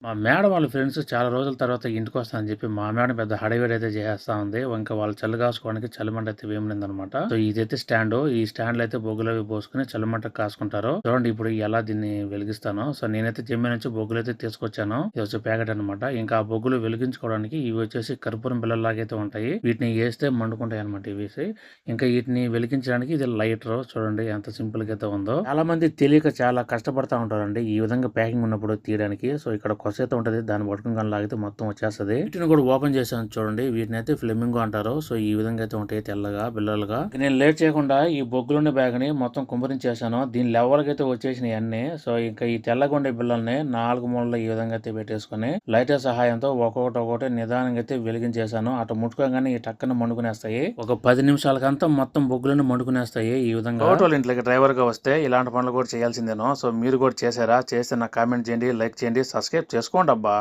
మా మేడం వాళ్ళ ఫ్రెండ్స్ చాలా రోజుల తర్వాత ఇంటికొస్తా అని చెప్పి మా మేడం పెద్ద హడావిడి అయితే చేసేస్తా ఉంది. ఇంకా వాళ్ళు చలి కాసుకోవడానికి చలిమంట అయితే వేమిందనమాట. సో ఇదైతే స్టాండ్. ఈ స్టాండ్ లో అయితే బొగ్గులవి పోసుకొని చలిమంట కాసుకుంటారు. చూడండి ఇప్పుడు ఎలా దీన్ని వెలిగిస్తాను. సో నేనైతే జమ్మి నుంచి బొగ్గులు అయితే తీసుకొచ్చాను. ఇది వచ్చే ప్యాకెట్ అనమాట. ఇంకా ఆ బొగ్గులు వెలిగించుకోవడానికి ఇవి వచ్చేసి కర్పూరం బిళ్ళలాగైతే ఉంటాయి. వీటిని వేస్తే మండుకుంటాయి అనమాట ఇవేసి. ఇంకా వీటిని వెలిగించడానికి ఇది లైటర్. చూడండి ఎంత సింపుల్ గా అయితే ఉందో. చాలా మంది తెలియక చాలా కష్టపడతా ఉంటారండి ఈ విధంగా ప్యాకింగ్ ఉన్నప్పుడు తీయడానికి. సో ఇక్కడ కొసైతే ఉంటది. దాన్ని పట్టుకుని కానీ లాగితే మొత్తం వచ్చేస్తది. వీటిని కూడా ఓపెన్ చేశాను చూడండి. వీటిని అయితే ఫ్లెమింగో అంటారు. సో ఈ విధంగా అయితే ఉంటాయి తెల్లగా బిల్లలుగా. నేను లేట్ చేయకుండా ఈ బొగ్గులుండే బ్యాగ్ ని మొత్తం కుమ్మరించేసాను. దీని లెవెల్కి అయితే వచ్చేసినాయి అన్ని. సో ఇంకా ఈ తెల్లగా ఉండే బిల్లల్ని 4 మూలలో ఈ విధంగా అయితే పెట్టేసుకుని లైటర్ సహాయంతో ఒక్కొక్కటి నిదానంగా అయితే వెలిగించేసాను. అటు ముట్టుకోగానే ఈ టక్కన మండుకునేస్తాయి. ఒక 10 నిమిషాలకంతా మొత్తం బొగ్గులను మండుకునేస్తాయి ఈ విధంగా. వాళ్ళ ఇంట్లోకి డ్రైవర్ గా వస్తే ఇలాంటి పనులు కూడా చేయాల్సిందేనో. సో మీరు కూడా చేశారా? చేస్తే నాకు కామెంట్ చేయండి, లైక్ చేయండి, సబ్స్క్రైబ్ చేసుకోండి అబ్బా.